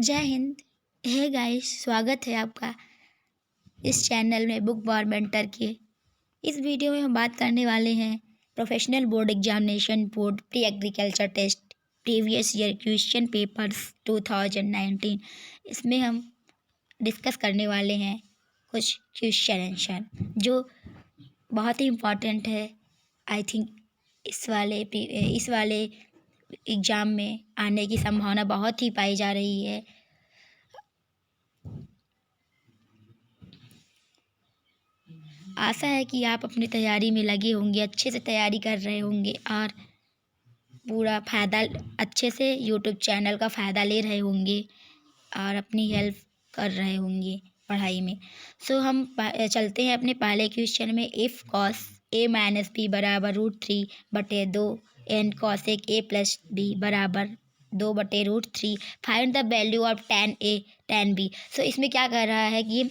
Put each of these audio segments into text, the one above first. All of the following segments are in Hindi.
जय हिंद। हे गाइस, स्वागत है आपका इस चैनल में बुक बार मेंटर के। इस वीडियो में हम बात करने वाले हैं professional board examination board pre agriculture test previous year question papers 2019। इसमें हम डिस्कस करने वाले हैं कुछ क्वेश्चन आंसर जो बहुत ही इम्पॉर्टेंट है। आई थिंक इस वाले एग्ज़ाम में आने की संभावना बहुत ही पाई जा रही है। आशा है कि आप अपनी तैयारी में लगे होंगे, अच्छे से तैयारी कर रहे होंगे और पूरा फ़ायदा अच्छे से यूट्यूब चैनल का फ़ायदा ले रहे होंगे और अपनी हेल्प कर रहे होंगे पढ़ाई में। हम चलते हैं अपने पहले क्वेश्चन में। If cos a minus B बराबर √3/2 and cosec a plus B बराबर 2/√3 find the value of tan a tan b। इसमें क्या कर रहा है कि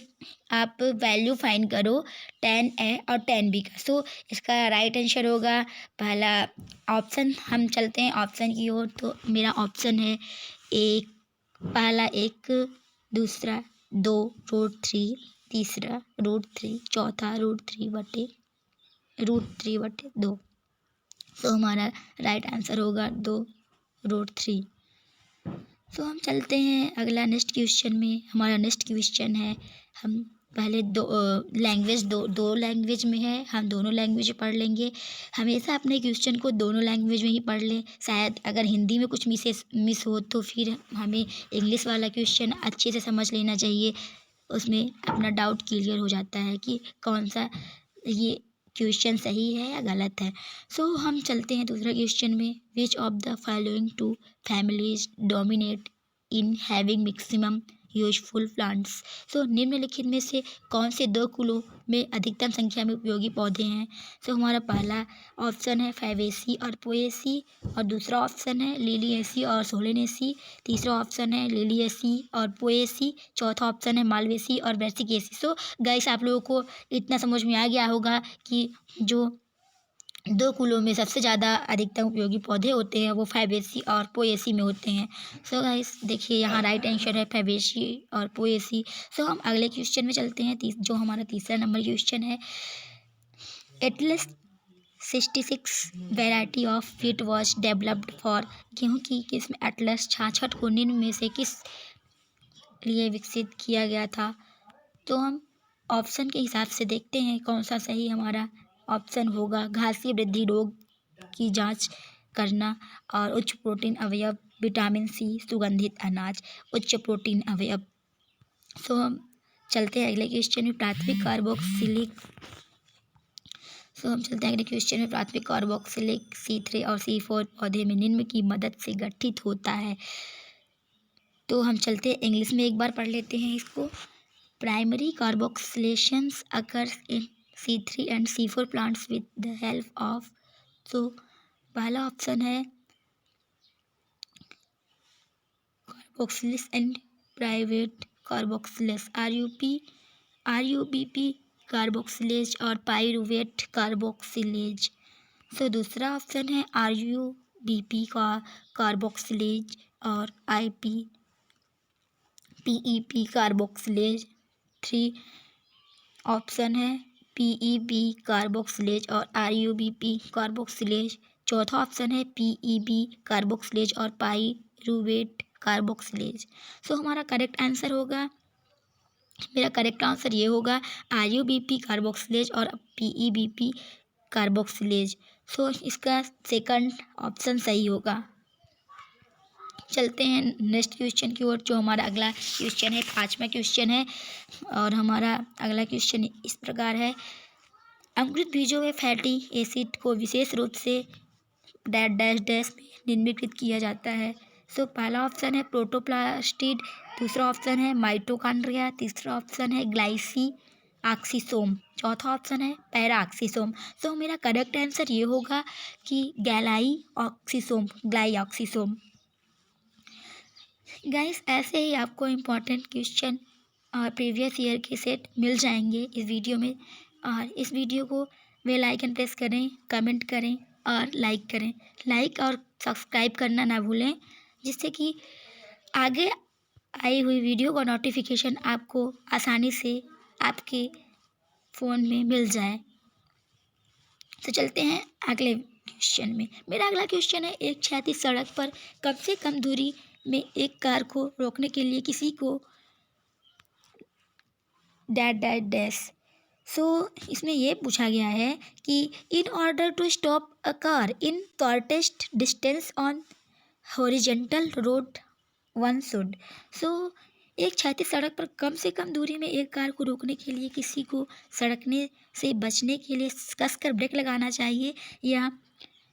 आप वैल्यू फाइंड करो tan a और tan b का। इसका राइट आंसर होगा पहला ऑप्शन। हम चलते हैं ऑप्शन की ओर। तो मेरा ऑप्शन है एक, पहला 1, दूसरा 2√3, तीसरा √3, चौथा √3/2। हमारा राइट आंसर होगा 2√3। हम चलते हैं अगला नेक्स्ट क्वेश्चन में। हमारा नेक्स्ट क्वेश्चन है, हम पहले दो लैंग्वेज में है, हम दोनों लैंग्वेज पढ़ लेंगे। हमेशा अपने क्वेश्चन को दोनों लैंग्वेज में ही पढ़ लें। शायद अगर हिंदी में कुछ मिस हो तो फिर हमें इंग्लिश वाला क्वेश्चन अच्छे से समझ लेना चाहिए। उसमें अपना डाउट क्लियर हो जाता है कि कौन सा ये क्वेश्चन सही है या गलत है। हम चलते हैं दूसरा क्वेश्चन में। Which of the following two families dominate in having maximum useful plants. निम्नलिखित में से कौन से 2 कुलों में अधिकतम संख्या में उपयोगी पौधे हैं। हमारा पहला ऑप्शन है फैबेसी और पोएसी, और दूसरा ऑप्शन है लिलिएसी और सोलेनेसी, तीसरा ऑप्शन है लिलिएसी और पोएसी, चौथा ऑप्शन है मालवेसी और ब्रैसिकेसी। गाइस, आप लोगों को इतना समझ में आ गया होगा कि जो 2 कुलों में सबसे ज़्यादा अधिकतम उपयोगी पौधे होते हैं वो फैबेसी और पोएसी में होते हैं। गाइस, देखिए यहाँ राइट आंसर है फैबेसी और पोएसी। हम अगले क्वेश्चन में चलते हैं। जो हमारा तीसरा नंबर क्वेश्चन है, Atlas 66 variety of feet was developed for. गेहूँ की किस्म एटलस 66 को निम्न में से किस लिए विकसित किया गया था। हम ऑप्शन के हिसाब से देखते हैं कौन सा सही हमारा ऑप्शन होगा। घासीय वृद्धि रोग की जांच करना और उच्च प्रोटीन अवयव, विटामिन सी, सुगंधित अनाज, उच्च प्रोटीन अवयव। हम चलते हैं अगले क्वेश्चन में। प्राथमिक कार्बोक्सिलिक हम चलते हैं अगले क्वेश्चन में। प्राथमिक कार्बोक्सिलिक C3 और C4 पौधे में निम्न की मदद से गठित होता है। हम चलते हैं इंग्लिश में, एक बार पढ़ लेते हैं इसको। Primary carboxylations occurs in C3 and C4 plants with the help of. पहला ऑप्शन है carboxylase and pyruvate carboxylase, RUBP carboxylase और पाइरूवेट कार्बोक्सिलेज। दूसरा ऑप्शन है RUBP का कार्बोक्सिलेज और PEP कार्बोक्सिलेज। 3 ऑप्शन है PEP कार्बोक्सिलेज और RUBP कार्बोक्सिलेज। चौथा ऑप्शन है PEB कार्बोक्सिलेज और पाइरूवेट कार्बोक्सिलेज। हमारा करेक्ट आंसर होगा, मेरा करेक्ट आंसर ये होगा RUBP कार्बोक्सिलेज और PEBP कार्बोक्सिलेज। इसका सेकंड ऑप्शन सही होगा। चलते हैं नेक्स्ट क्वेश्चन की ओर। जो हमारा अगला क्वेश्चन है, 5वां क्वेश्चन है, और हमारा अगला क्वेश्चन इस प्रकार है। अंकुरित बीजों में फैटी एसिड को विशेष रूप से डैश डैश डैश में निम्नलिखित किया जाता है। पहला ऑप्शन है प्रोटोप्लास्टिड, दूसरा ऑप्शन है माइटोकॉन्ड्रिया, तीसरा ऑप्शन है ग्लाइसी ऑक्सीसोम, चौथा ऑप्शन है पैरा ऑक्सीसोम। मेरा करेक्ट आंसर ये होगा कि ग्लाई ऑक्सीसोम। गाइस, ऐसे ही आपको इम्पॉर्टेंट क्वेश्चन और प्रीवियस ईयर के सेट मिल जाएंगे इस वीडियो में। और इस वीडियो को बेल आइकन प्रेस करें, कमेंट करें और लाइक करें। लाइक और सब्सक्राइब करना ना भूलें, जिससे कि आगे आई हुई वीडियो का नोटिफिकेशन आपको आसानी से आपके फ़ोन में मिल जाए। तो चलते हैं अगले क्वेश्चन में। मेरा अगला क्वेश्चन है, एक क्षैतिज सड़क पर कम से कम दूरी में एक कार को रोकने के लिए किसी को डैट डैट डैश। सो इसमें ये पूछा गया है कि in order to stop a car in shortest distance on horizontal road one should. So एक क्षैतिज सड़क पर कम से कम दूरी में एक कार को रोकने के लिए किसी को सड़कने से बचने के लिए कसकर ब्रेक लगाना चाहिए, या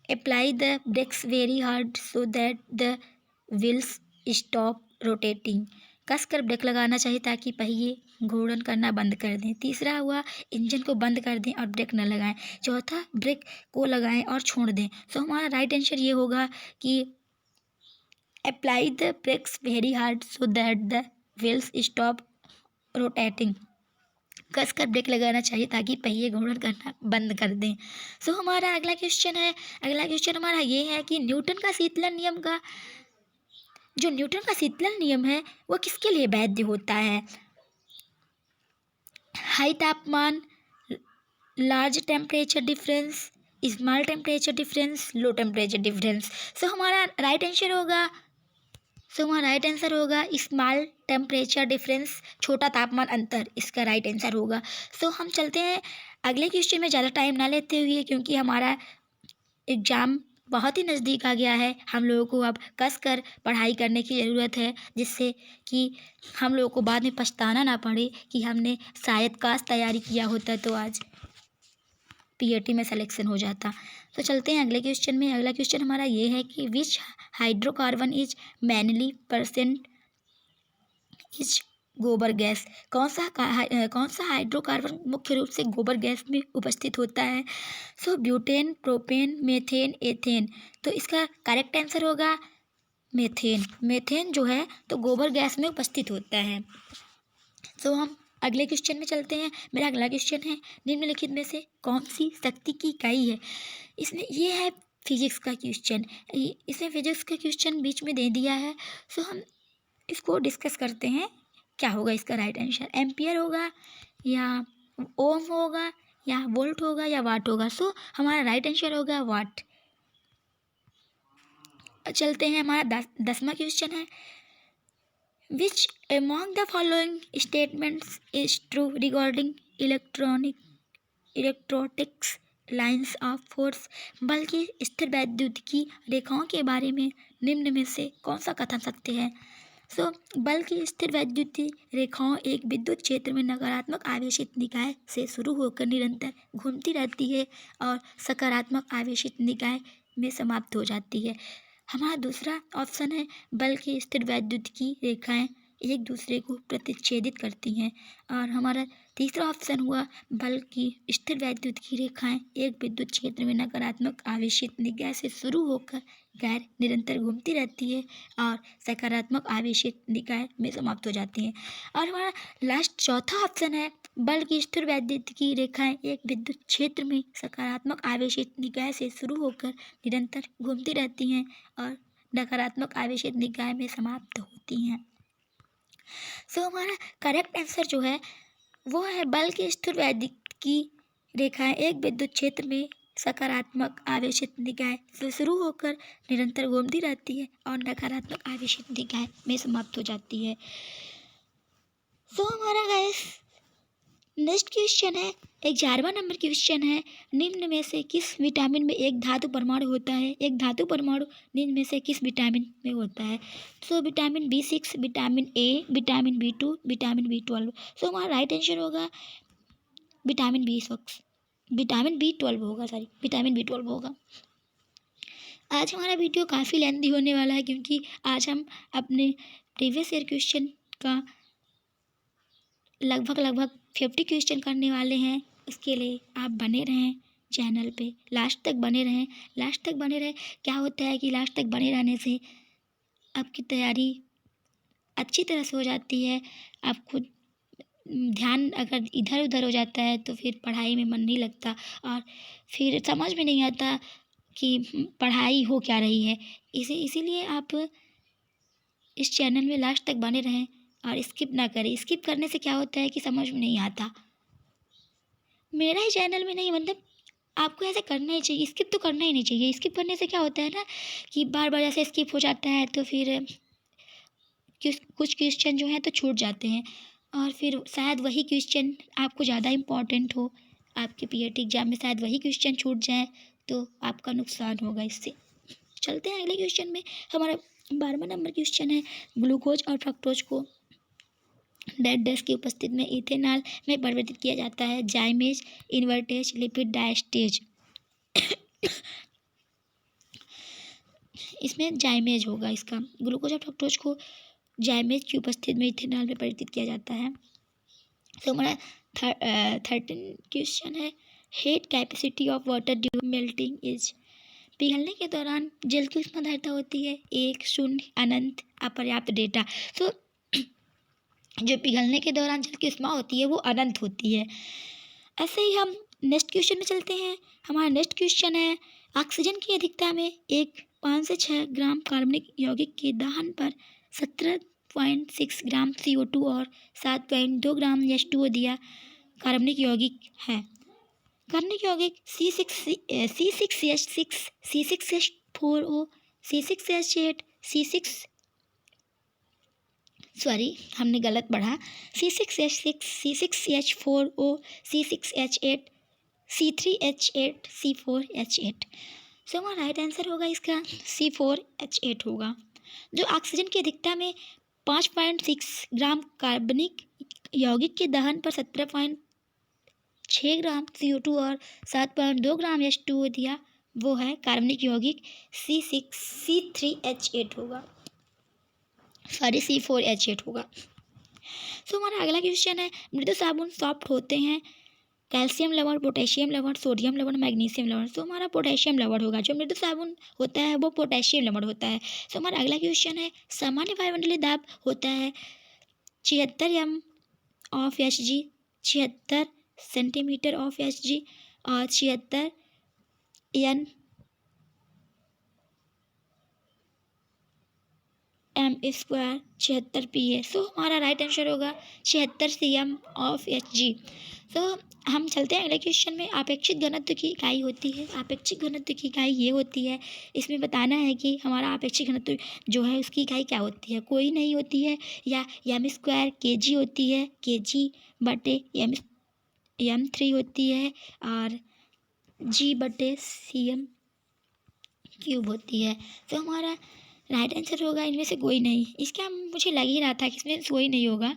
apply the brakes very hard so that the wheels stop rotating. कसकर ब्रेक लगाना चाहिए ताकि पहिए घूर्णन करना बंद कर दें। तीसरा हुआ, इंजन को बंद कर दें और ब्रेक न लगाएं। चौथा, ब्रेक को लगाएं और छोड़ दें। सो हमारा राइट आंसर ये होगा कि apply the brakes very hard so that the wheels stop rotating. कसकर ब्रेक लगाना चाहिए ताकि पहिए घूर्णन करना बंद कर दें। सो हमारा अगला क्वेश्चन है, अगला क्वेश्चन हमारा ये है कि न्यूटन का शीतलन नियम का जो न्यूटन का शीतलन नियम है वो किसके लिए वैध होता है? हाई तापमान, large temperature difference, small temperature difference, low temperature difference. So हमारा राइट आंसर होगा स्मॉल टेम्परेचर डिफरेंस, छोटा तापमान अंतर, इसका राइट आंसर होगा। सो हम चलते हैं अगले क्वेश्चन में, ज़्यादा टाइम ना लेते हुए, क्योंकि हमारा एग्ज़ाम बहुत ही नज़दीक आ गया है। हम लोगों को अब कस कर पढ़ाई करने की ज़रूरत है, जिससे कि हम लोगों को बाद में पछताना ना पड़े कि हमने शायद काश तैयारी किया होता तो आज पीएटी में सिलेक्शन हो जाता। तो चलते हैं अगले क्वेश्चन में। अगला क्वेश्चन हमारा ये है कि which hydrocarbon is mainly percent is गोबर गैस। कौन सा हाइड्रोकार्बन मुख्य रूप से गोबर गैस में उपस्थित होता है? सो ब्यूटेन, प्रोपेन, मेथेन, एथेन। तो इसका करेक्ट आंसर होगा मेथेन। मेथेन जो है तो गोबर गैस में उपस्थित होता है। सो हम अगले क्वेश्चन में चलते हैं। मेरा अगला क्वेश्चन है, निम्नलिखित में से कौन सी शक्ति की इकाई है? इसमें ये है फिजिक्स का क्वेश्चन। इसमें फिजिक्स का क्वेश्चन बीच में दे दिया है। सो हम इसको डिस्कस करते हैं, क्या होगा इसका राइट आंसर? एम्पियर होगा, या ओम होगा, या वोल्ट होगा, या वाट होगा? सो हमारा राइट आंसर होगा वाट। चलते हैं, हमारा 10वां क्वेश्चन है, विच among the following statements is true regarding electrotics lines of force. बल की स्थिर वैद्युतिकी रेखाओं के बारे में निम्न में से कौन सा कथन सत्य है? सो बल की स्थिर वैद्युतीय रेखाओं एक विद्युत क्षेत्र में नकारात्मक आवेशित निकाय से शुरू होकर निरंतर घूमती रहती है और सकारात्मक आवेशित निकाय में समाप्त हो जाती है। हमारा दूसरा ऑप्शन है, बल की स्थिर वैद्युतिकी रेखाएं एक दूसरे को प्रतिच्छेदित करती हैं। और हमारा तीसरा ऑप्शन हुआ, बल की स्थिर वैद्युतिकी रेखाएं एक विद्युत क्षेत्र में नकारात्मक आवेशित निकाय से शुरू होकर गैर निरंतर घूमती रहती है और सकारात्मक आवेशित निकाय में समाप्त हो जाती हैं। और हमारा लास्ट चौथा ऑप्शन है, बल की स्थिर वैद्युतिकी रेखाएं एक विद्युत क्षेत्र में सकारात्मक आवेशित निकाय से शुरू होकर निरंतर घूमती रहती हैं और नकारात्मक आवेशित निकाय में समाप्त होती हैं। सो हमारा करेक्ट आंसर जो है वो है, बल की स्थिर वैद्युतिकी रेखाएं एक विद्युत क्षेत्र में सकारात्मक आवेशित निकाय से शुरू होकर निरंतर घूमती रहती है और नकारात्मक आवेशित निकाय में समाप्त हो जाती है। सो हमारा गाइस नेक्स्ट क्वेश्चन है, 11वां नंबर क्वेश्चन है, निम्न में से किस विटामिन में एक धातु परमाणु होता है? एक धातु परमाणु निम्न में से किस विटामिन में होता है? So vitamin B6, vitamin A, vitamin B2, vitamin B12। सो हमारा राइट आंसर होगा विटामिन B12 होगा, विटामिन B12 होगा। आज हमारा वीडियो काफ़ी लेंथी होने वाला है, क्योंकि आज हम अपने प्रीवियस ईयर क्वेश्चन का लगभग 50 क्वेश्चन करने वाले हैं। उसके लिए आप बने रहें चैनल पे, लास्ट तक बने रहें। क्या होता है कि लास्ट तक बने रहने से आपकी तैयारी अच्छी तरह से हो जाती है। आपको ध्यान अगर इधर उधर हो जाता है तो फिर पढ़ाई में मन नहीं लगता और फिर समझ में नहीं आता कि पढ़ाई हो क्या रही है। इसीलिए आप इस चैनल में लास्ट तक बने रहें और स्किप ना करें। स्किप करने से क्या होता है कि समझ में नहीं आता। मेरा ही चैनल में नहीं, मतलब आपको ऐसे करना ही चाहिए, स्किप तो करना ही नहीं चाहिए। स्किप करने से क्या होता है ना कि बार बार ऐसे स्किप हो जाता है, तो फिर कुछ क्वेश्चन जो हैं तो छूट जाते हैं और फिर शायद वही क्वेश्चन आपको ज़्यादा इम्पॉर्टेंट हो, आपके पीएटी एग्जाम में शायद वही क्वेश्चन छूट जाए तो आपका नुकसान होगा इससे। चलते हैं अगले क्वेश्चन में। हमारा 12वां नंबर क्वेश्चन है, ग्लूकोज और फ्रक्टोज को डेड डैश की उपस्थिति में इथेनॉल में परिवर्तित किया जाता है। जाइमेज, इन्वर्टेज, लिपिड डायस्टेज। इसमें जाइमेज होगा इसका। ग्लूकोज और फ्रक्टोज को जाइमेज की उपस्थिति में इथेनॉल में परिवर्तित किया जाता है। तो हमारा 13 क्वेश्चन है, hate capacity of water during melting is. पिघलने के दौरान जल की उष्मा धारिता होती है 1, 0, अनंत, अपर्याप्त डेटा। तो जो पिघलने के दौरान जल की उष्मा होती है वो अनंत होती है। ऐसे ही हम नेक्स्ट क्वेश्चन में चलते हैं। हमारा नेक्स्ट क्वेश्चन है, ऑक्सीजन की अधिकता में 5 से 6 ग्राम कार्बनिक यौगिक के दहन पर 17.6 ग्राम CO2 और 7.2 ग्राम H2O दिया कार्बनिक यौगिक है। कार्बनिक यौगिक C6H6, C6H4O, C6H8, हमने गलत पढ़ा। C6H6, C6H4O, C6H8, C3H8, C4H8। सो हमारा राइट आंसर होगा इसका C4H8 होगा। जो ऑक्सीजन की अधिकता में 5.6 ग्राम कार्बनिक यौगिक के दहन पर 17.6 ग्राम CO2 और 7.2 ग्राम H2O दिया, वो है कार्बनिक यौगिक C3H8 होगा, C4H8 होगा। सो हमारा अगला क्वेश्चन है, मृदु साबुन सॉफ्ट होते हैं कैल्शियम लवण, पोटेशियम लवण, सोडियम लवण, मैग्नीशियम लवण। तो हमारा पोटेशियम लवण होगा। जो मृदु साबुन होता है वो पोटेशियम लवण होता है। तो हमारा अगला क्वेश्चन है, सामान्य वायुमंडलीय दाब होता है 76 m of Hg, 76 centimetre of Hg और 76 N m², 76 PA। सो हमारा राइट आंसर होगा 76 cm ऑफ Hg। तो हम चलते हैं अगले क्वेश्चन में। आपेक्षिक घनत्व की इकाई होती है, आपेक्षिक घनत्व की इकाई ये होती है, इसमें बताना है कि हमारा आपेक्षिक घनत्व जो है उसकी इकाई क्या होती है। कोई नहीं होती है, या m² kg होती है, kg/m3 होती है और g/cm³ होती है। तो हमारा राइट आंसर होगा इनमें से कोई नहीं। इसका मुझे लग ही रहा था कि इसमें कोई नहीं होगा,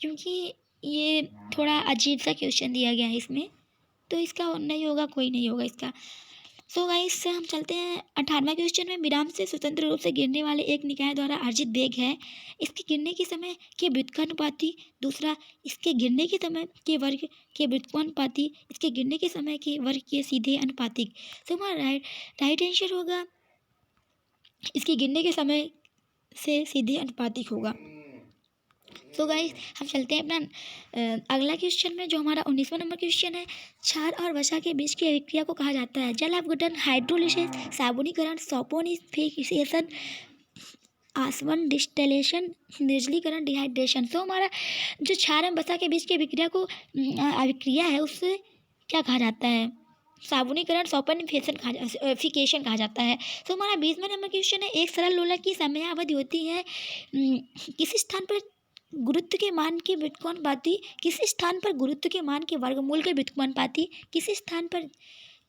क्योंकि ये थोड़ा अजीब सा क्वेश्चन दिया गया है इसमें, तो इसका नहीं होगा, कोई नहीं होगा इसका। सो गाइस हम चलते हैं 18वां क्वेश्चन में। विराम से स्वतंत्र रूप से गिरने वाले एक निकाय द्वारा अर्जित वेग है इसके गिरने के समय के व्युत्क्रमानुपाती। दूसरा, इसके गिरने के समय के वर्ग के व्युत्क्रमानुपाती, इसके गिरने के समय के वर्ग के सीधे अनुपातिक। तो हमारा राइट आंसर होगा इसके गिरने के समय से सीधे अनुपातिक होगा। तो गाइस हम चलते हैं अपना अगला क्वेश्चन में, जो हमारा 19वां नंबर क्वेश्चन है। क्षार और वसा के बीच की अभिक्रिया को कहा जाता है जल अपघटन, हाइड्रोलिसिस, साबुनीकरण, सॉपोनिफिकेशन, आसवन, डिस्टिलेशन, निर्जलीकरण, डिहाइड्रेशन। तो हमारा जो क्षार और वसा के बीच की अभिक्रिया है उससे क्या कहा जाता है? साबुनीकरण, सॉपोनिफिकेशन कहा जाता है। तो हमारा 20वां नंबर क्वेश्चन है, एक सरल लोलक की समयावधि होती है किसी स्थान पर गुरुत्व के मान के व्युत्क्रमानुपाती, किसी स्थान पर गुरुत्व के मान के वर्गमूल के व्युत्क्रमानुपाती, किसी स्थान पर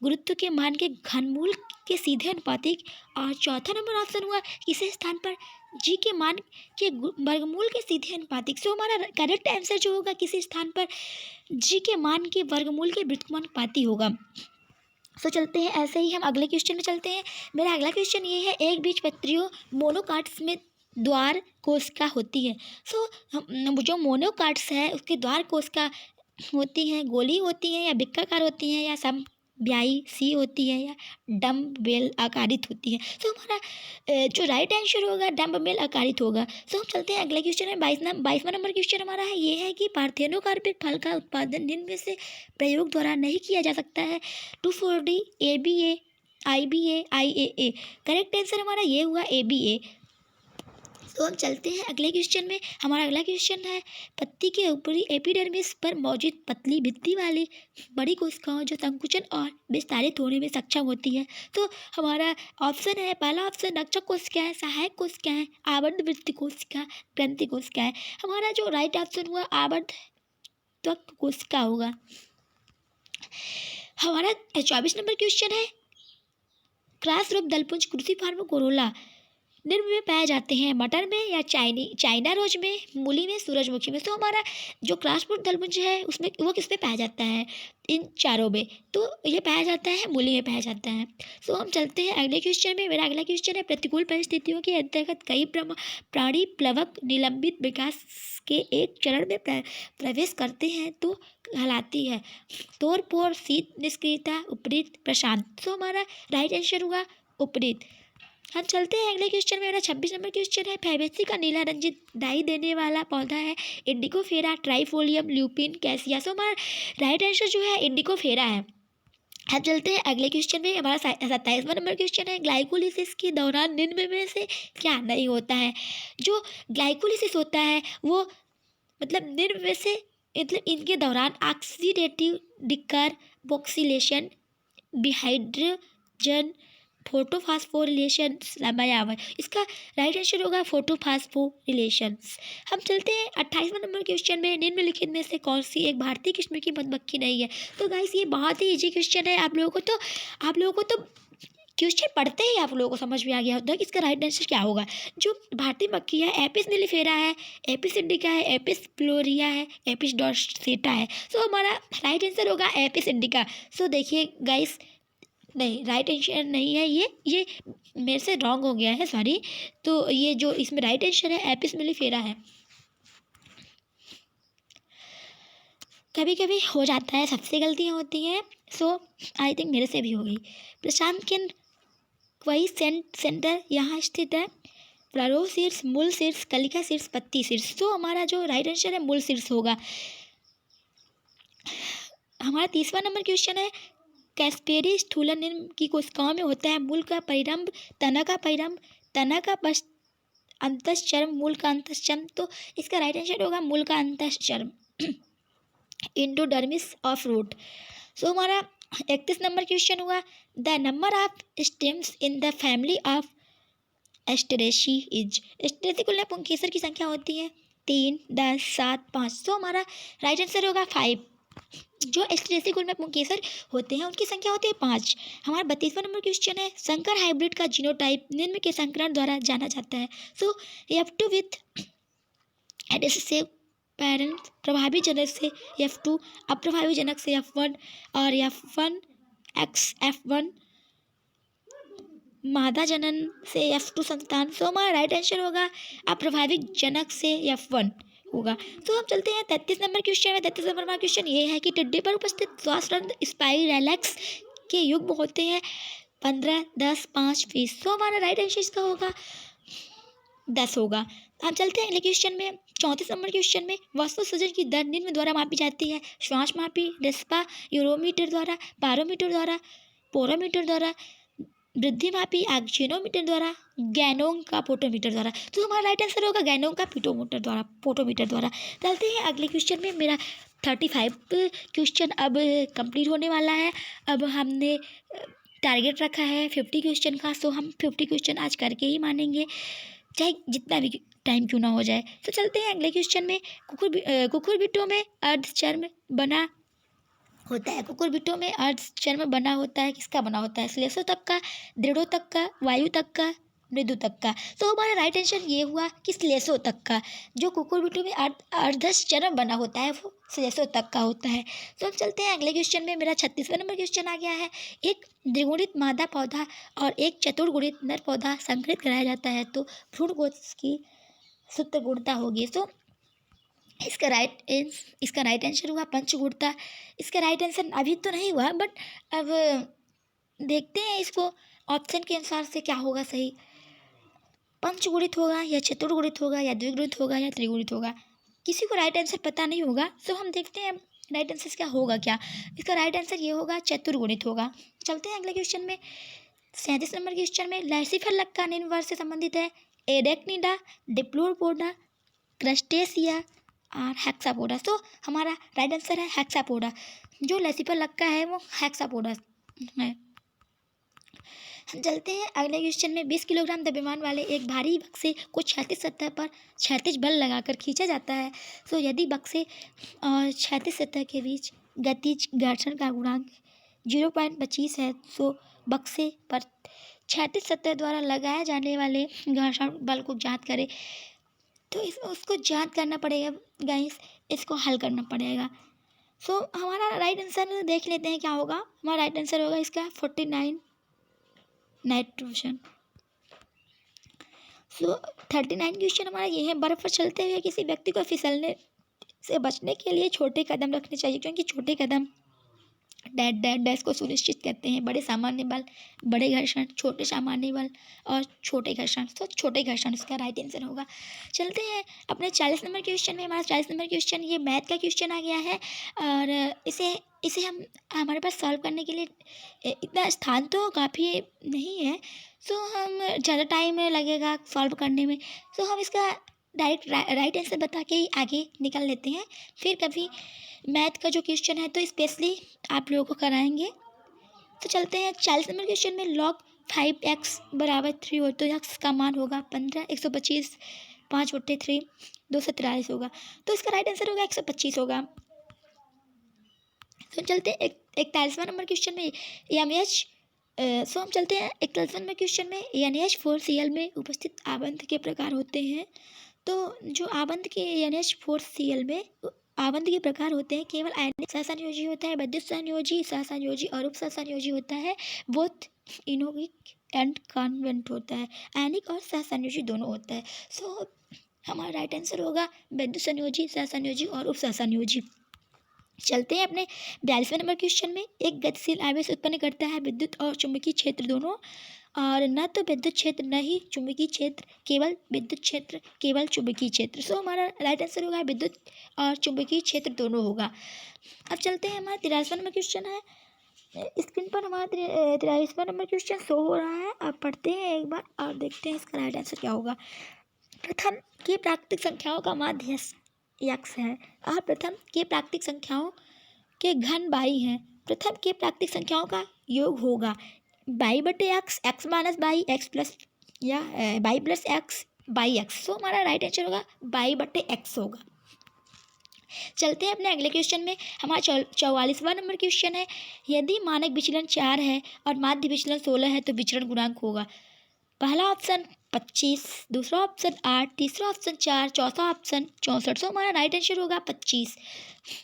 गुरुत्व के मान के घनमूल के सीधे अनुपातिक, और चौथा नंबर ऑप्शन हुआ किसी स्थान पर जी के मान के वर्गमूल के सीधे अनुपातिक। सो हमारा करेक्ट आंसर जो होगा किसी स्थान पर जी के मान के वर्गमूल के व्युत्क्रमानुपाती होगा। सो चलते हैं, ऐसे ही हम अगले क्वेश्चन में चलते हैं। मेरा अगला क्वेश्चन ये है, एक बीजपत्रियों मोनोकाट्स में द्वार कोशिका होती है। सो जो मोनोकाट्स है उसके द्वार कोशिका होती हैं, गोली होती हैं या वृत्ताकार होती हैं या समव्यायी सी होती है या डम्बबेल आकारित होती है। तो हमारा जो राइट आंसर होगा डम्बबेल आकारित होगा। सो हम चलते हैं अगले क्वेश्चन में। 22वां नंबर क्वेश्चन हमारा है, ये है कि पार्थेनोकार्पिक फल का उत्पादन निम्न में से प्रयोग द्वारा नहीं किया जा सकता है। 2,4-D, ABA, IBA, IAA। Correct answer हमारा ये हुआ ABA। तो हम चलते हैं अगले क्वेश्चन में। हमारा अगला क्वेश्चन है, पत्ती के ऊपरी एपिडर्मिस पर मौजूद पतली भित्ति वाली बड़ी कोशिकाओं जो संकुचन और विस्तारित होने में सक्षम होती है। तो हमारा ऑप्शन है, पहला ऑप्शन रक्षक कोशिकाएं, सहायक कोशिकाएं, आवर्त वृत्त कोशिका, ग्रंथि कोशिकाएं। हमारा जो राइट ऑप्शन हुआ आवर्त त्वक कोशिका होगा। हमारा 24 नंबर क्वेश्चन है, क्रॉस रूप दलपुंज क्रूसीफॉर्म कोरोला निम्न में पाए जाते हैं, मटर में या चाइना रोज में, मूली में, सूरजमुखी में। तो हमारा जो क्रॉसपुट दलपुंज है उसमें वो किस में पाया जाता है, इन चारों में। तो ये पाया जाता है मूली में पाया जाता है। तो हम चलते हैं अगले क्वेश्चन में। मेरा अगला क्वेश्चन है, प्रतिकूल परिस्थितियों के अंतर्गत कई प्राणी प्लवक निलंबित विकास के एक चरण में प्रवेश करते हैं तो कहलाती है। तौर पोर, शीत निष्क्रियता, उपरीत, प्रशांत। तो हमारा राइट आंसर होगा उपरीत। हम चलते हैं अगले क्वेश्चन में। मेरा 26 नंबर क्वेश्चन है, फैबेसी का नीला रंजित डाई देने वाला पौधा है, इंडिकोफेरा, ट्राइफोलियम, ल्यूपिन, कैसिया। सो हमारा राइट आंसर जो है इंडिकोफेरा है। हम चलते हैं अगले क्वेश्चन में। हमारा 27वां नंबर क्वेश्चन है, ग्लाइकोलिसिस के दौरान निम्न में से क्या नहीं होता है। जो ग्लाइकोलिसिस होता है वो मतलब निम्न में से मतलब इनके दौरान ऑक्सीडेटिव डिकार्बोक्सिलेशन, डिहाइड्रोजन, फोटोफास्फोरिलेशन समाया हुआ है। इसका राइट आंसर होगा फोटोफास्फोरिलेशंस। हम चलते हैं 28वां नंबर क्वेश्चन में, निम्नलिखित में से कौन सी एक भारतीय किस्म की मधुमक्खी नहीं है। तो गाइस ये बहुत ही इजी क्वेश्चन है, आप लोगों को तो क्वेश्चन पढ़ते ही आप लोगों को समझ में आ गया होता है कि इसका राइट आंसर क्या होगा। जो भारतीय मक्खी है, एपिस निलिफेरा है, एपिस इंडिका है, एपिस फ्लोरिया है, एपिस डॉर्सेटा है। सो हमारा राइट आंसर होगा एपिस इंडिका। सो देखिए गाइस, नहीं राइट आंसर नहीं है ये मेरे से रॉन्ग हो गया है, सॉरी। तो ये जो इसमें राइट आंसर है एपिस मिलिफेरा है। कभी कभी हो जाता है, सबसे गलतियाँ होती हैं। सो आई थिंक मेरे से भी होगी। प्रशांत केंद्र वही सेंटर यहाँ स्थित है। फ्लारो शीर्ष, मूल शीर्ष, कलिका शीर्ष, पत्ती शीर्ष। तो हमारा जो राइट आंसर है मूल शीर्ष होगा। हमारा 30वां नंबर क्वेश्चन है, कैस्पेरी स्थूलन निम्न की कोशिकाओं में होता है, मूल का परिरंभ, तना का परिरंभ, तना का अंतश्चर्म, मूल का अंतश्चर्म। तो इसका राइट आंसर होगा मूल का अंतश्चर्म, इंडोडर्मिस ऑफ रूट। सो हमारा 31 नंबर क्वेश्चन हुआ, the number of stems in the family of Asteraceae is. Asteraceae कुल पुंकेसर की संख्या होती है 3, 10, 7, 5। तो हमारा राइट आंसर होगा 5। जो एस्टेरेसी कुल में पुंकेसर होते हैं उनकी संख्या होती है 5। हमारा 32वां नंबर क्वेश्चन है, संकर हाइब्रिड का जीनोटाइप निम्न के संकरण द्वारा जाना जाता है। सो F2 विथ एडेसिव पेरेंट्स, प्रभावी जनक से F2, अप्रभावी जनक से F1 और F1 F1 मादा जनन से F2 संतान। सो हमारा राइट आंसर होगा अप्रभावी जनक से F1 होगा। तो हम चलते हैं 33 नंबर क्वेश्चन में। 33 नंबर क्वेश्चन ये है कि टिड्डे पर उपस्थित श्वासरंध्र स्पाइरैलेक्स के युग्म होते हैं 15, 10, 5, 20। तो हमारा राइट आंसर इसका होगा 10 होगा। हम चलते हैं अगले क्वेश्चन में। 34 नंबर क्वेश्चन में, वस्तु सृजन की दर निम्न द्वारा मापी जाती है, श्वास मापी, रेस्पा यूरोमीटर द्वारा, बारोमीटर द्वारा, पोरोमीटर द्वारा, वृद्धि मापी ऑक्सीनोमीटर द्वारा, गैनोंग का पोटोमीटर द्वारा। तो हमारा राइट आंसर होगा गैनोंग का पोटोमीटर द्वारा। चलते हैं अगले क्वेश्चन में। मेरा 35 क्वेश्चन अब कंप्लीट होने वाला है। अब हमने टारगेट रखा है 50 क्वेश्चन का। सो हम 50 क्वेश्चन आज करके ही मानेंगे, चाहे जितना भी टाइम क्यों ना हो जाए। तो चलते हैं अगले क्वेश्चन में। कुकुरबिट्टों में अर्धचर्म बना होता है। कुकुरबिट्टों में अर्धचर्म बना होता है, किसका बना होता है? श्लेषों तक का, दृढ़ों तक का, वायु तक का, मृदु तक का। तो हमारा राइट आंसर ये हुआ कि श्लेषों तक का। जो कुकुरबिट्टों में अर्धचर्म बना होता है वो श्लेषों तक का होता है। तो हम चलते हैं अगले क्वेश्चन में। मेरा 36वां नंबर क्वेश्चन आ गया है, एक द्विगुणित मादा पौधा और एक चतुर्गुणित नर पौधा संकरित कराया जाता है तो भ्रूणकोश की सूत्र गुणता होगी। तो इसका राइट आंसर हुआ पंचगुणता। इसका राइट आंसर अभी तो नहीं हुआ, बट अब देखते हैं इसको ऑप्शन के अनुसार से क्या होगा सही। पंचगुणित होगा या चतुर्गुणित होगा या द्विगुणित होगा या त्रिगुणित होगा, किसी को राइट आंसर पता नहीं होगा। सो हम देखते हैं राइट आंसर क्या होगा। क्या इसका राइट आंसर ये होगा चतुर्गुणित होगा। चलते हैं अगले क्वेश्चन में। 37 नंबर क्वेश्चन में, लसीफर लक्का निम्न वर्ग से संबंधित है, एरेक्निडा, डिप्लोपोडा, क्रस्टेसिया और हेक्सापोडा। तो हमारा राइट आंसर है हेक्सापोडा। जो लेसिपोलक्का है वो हेक्सापोडा है। हम चलते हैं अगले क्वेश्चन में। 20 किलोग्राम द्रव्यमान वाले एक भारी बक्से को क्षैतिज सतह पर क्षैतिज बल लगाकर खींचा जाता है। तो यदि बक्से और क्षैतिज सतह के बीच गतिज घर्षण का गुणांक 0.25 है तो बक्से पर क्षैतिज सतह द्वारा लगाए जाने वाले घर्षण बल को ज्ञात करें। तो उसको ज्ञात करना पड़ेगा गाइस, इसको हल करना पड़ेगा। सो हमारा राइट आंसर देख लेते हैं क्या होगा। हमारा राइट आंसर होगा इसका 49 नाइट्रोजन। सो 39 क्वेश्चन हमारा ये है। बर्फ पर चलते हुए किसी व्यक्ति को फिसलने से बचने के लिए छोटे कदम रखने चाहिए, क्योंकि छोटे कदम डैश डैश डैश को सुनिश्चित करते हैं। बड़े सामान्य बल, बड़े घर्षण, छोटे सामान्य बल और छोटे घर्षण। तो छोटे घर्षण इसका राइट आंसर होगा। चलते हैं अपने 40 नंबर क्वेश्चन में। हमारा 40 नंबर क्वेश्चन ये मैथ का क्वेश्चन आ गया है और इसे हम हमारे पास सॉल्व करने के लिए इतना स्थान तो काफ़ी नहीं है, तो हम ज़्यादा टाइम लगेगा सॉल्व करने में, तो हम इसका डायरेक्ट राइट आंसर बता के ही आगे निकल लेते हैं। फिर कभी मैथ का जो क्वेश्चन है तो स्पेशली आप लोगों को कराएंगे। तो चलते हैं 40 नंबर क्वेश्चन में। log 5x बराबर 3 हो तो x का मान होगा 15, 125 5/3 243 होगा। तो इसका राइट आंसर होगा 125 होगा। तो चलते हैं 41वां नंबर क्वेश्चन में। एमएच सो हम चलते हैं 41वां नंबर क्वेश्चन में। NH4Cl में उपस्थित आबंध के प्रकार होते हैं। तो जो आबंध के NH4Cl में आबंध के प्रकार होते हैं, केवल आयनिक सहसंयोजी होता है, विद्युत संयोजी, सहसंयोजी और उप सहसंयोजी होता है। बोथ इनोगिक एंड कॉन्वेंट होता है। आयनिक और सहसंयोजी दोनों होता है। सो हमारा राइट आंसर होगा विद्युत संयोजी, सहसंयोजी और उप सहसंयोजी। चलते हैं अपने 42वें नंबर क्वेश्चन में। एक गतिशील आवेश उत्पन्न करता है विद्युत और चुंबकीय क्षेत्र दोनों, और न तो विद्युत क्षेत्र न ही चुंबकीय क्षेत्र, केवल विद्युत क्षेत्र केवल चुंबकीय क्षेत्र। सो हमारा राइट आंसर होगा विद्युत और चुंबकीय क्षेत्र दोनों होगा। अब चलते हैं हमारा 43वां नंबर क्वेश्चन है। स्क्रीन पर हमारा 43वां नंबर क्वेश्चन शो हो रहा है। अब पढ़ते हैं एक बार और देखते हैं इसका राइट आंसर क्या होगा। प्रथम की प्राकृतिक संख्याओं का माध्य x है और प्रथम के प्राकृतिक संख्याओं के घन बाई हैं। प्रथम के प्राकृतिक संख्याओं का योग होगा बाई बटे x, x minus y, x plus या y plus x y x. So हमारा राइट आंसर होगा बाई बटे एक्स होगा। चलते हैं अपने अगले क्वेश्चन में। हमारा 44वां नंबर क्वेश्चन है। यदि मानक विचलन 4 है और माध्य विचलन 16 है तो विचरण गुणांक होगा। पहला ऑप्शन 25, दूसरा ऑप्शन 8, तीसरा ऑप्शन 4, चौथा ऑप्शन 64। सो हमारा राइट आंसर होगा 25।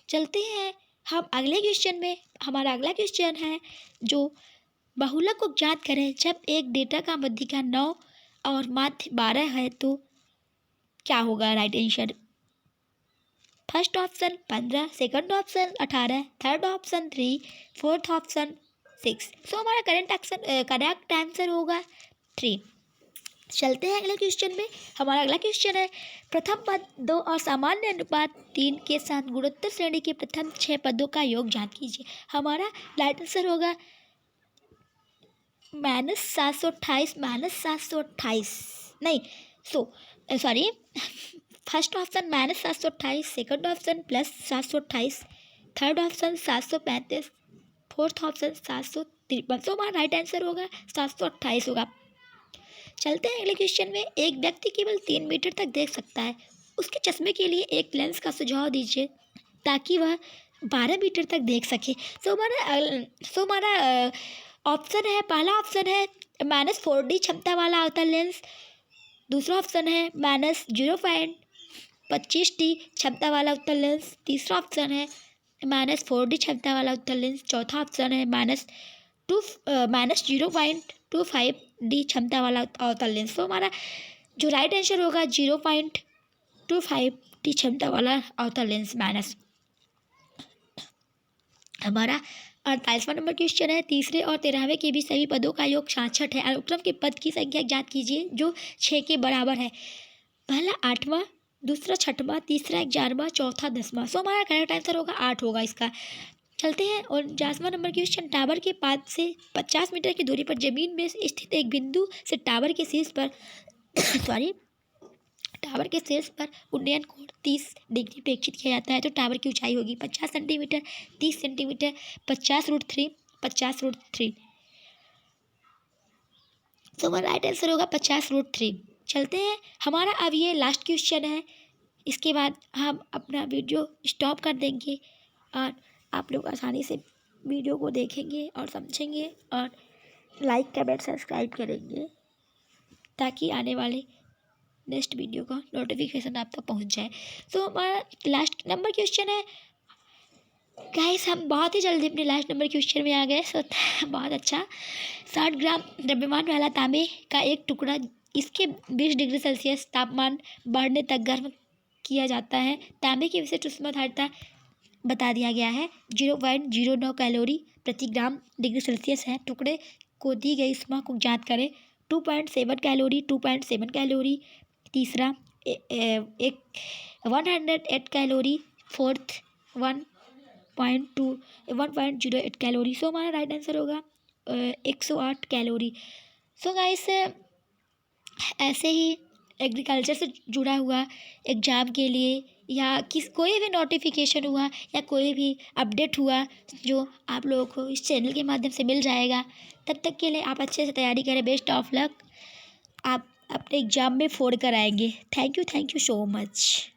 चलते हैं हम अगले क्वेश्चन में। हमारा अगला क्वेश्चन है जो बहुलक को ज्ञात करें जब एक डेटा का मध्यिका 9 और माध्य 12 है तो क्या होगा right answer. First option 15, second option 18, third option 3, fourth option 6। सो हमारा करेक्ट आंसर होगा 3। चलते हैं अगले क्वेश्चन में। हमारा अगला क्वेश्चन है। प्रथम पद 2 और सामान्य अनुपात 3 के साथ गुणोत्तर श्रेणी के प्रथम 6 पदों का योग ज्ञात कीजिए। हमारा राइट आंसर होगा -728 -728 नहीं sorry first option -728, second option +728, third option 735, fourth option 753। तो हमारा राइट आंसर होगा 728 होगा। चलते हैं अगले क्वेश्चन में। एक व्यक्ति केवल 3 मीटर तक देख सकता है, उसके चश्मे के लिए एक लेंस का सुझाव दीजिए ताकि वह 12 मीटर तक देख सके। सो हमारा ऑप्शन है, पहला ऑप्शन है -4D क्षमता वाला अवतल लेंस, दूसरा ऑप्शन है -0.25D क्षमता वाला अवतल लेंस, तीसरा ऑप्शन है -4D क्षमता वाला अवतल लेंस, चौथा ऑप्शन है -0.25D क्षमता वाला अवतल लेंस। तो हमारा जो राइट आंसर होगा 0.25D क्षमता वाला अवतल लेंस माइनस। हमारा 48वां नंबर क्वेश्चन है। तीसरे और 13वें के बीच सभी पदों का योग 66 है। अनुक्रम के पद की संख्या ज्ञात कीजिए जो 6 के बराबर है। पहला 8वां, दूसरा 6वां, तीसरा 11वां, चौथा 10वां। सो हमारा करेक्ट आंसर होगा 8 होगा इसका। चलते हैं और 49वां नंबर क्वेश्चन। टावर के पास से 50 मीटर की दूरी पर जमीन में स्थित एक बिंदु से टावर के शीर्ष पर सॉरी, टावर के शीर्ष पर उड्डयन कोण 30 डिग्री प्रेक्षित किया जाता है तो टावर की ऊंचाई होगी 50 सेंटीमीटर, 30 सेंटीमीटर, 50√3, 50√3। तो हमारा राइट आंसर होगा 50√3। चलते हैं, हमारा अब ये लास्ट क्वेश्चन है, इसके बाद हम अपना वीडियो स्टॉप कर देंगे और आप लोग आसानी से वीडियो को देखेंगे और समझेंगे और लाइक कमेंट सब्सक्राइब करेंगे ताकि आने वाले नेक्स्ट वीडियो का नोटिफिकेशन आप तक पहुंच जाए। तो हमारा लास्ट नंबर क्वेश्चन है गाइस, हम बहुत ही जल्दी अपने लास्ट नंबर क्वेश्चन में आ गए। सो बहुत अच्छा। 60 ग्राम द्रव्यमान वाला तांबे का एक टुकड़ा इसके 20 डिग्री सेल्सियस तापमान बढ़ने तक गर्म किया जाता है। तांबे की विशिष्ट ऊष्मा धारिता बता दिया गया है 0.09 कैलोरी प्रति ग्राम डिग्री सेल्सियस है। टुकड़े को दी गई ऊष्मा को ज्ञात करें 2.7 कैलोरी, 2.7 कैलोरी। तीसरा एक 108 कैलोरी। Fourth 1.08 calorie. सो हमारा राइट आंसर होगा 108 कैलोरी। सो गाइस, ऐसे ही एग्रीकल्चर से जुड़ा हुआ एग्ज़ाम के लिए या कोई भी नोटिफिकेशन हुआ या कोई भी अपडेट हुआ जो आप लोगों को इस चैनल के माध्यम से मिल जाएगा। तब तक के लिए आप अच्छे से तैयारी करें। Best of luck. आप अपने एग्ज़ाम में फोड़ कर आएंगे। Thank you so much.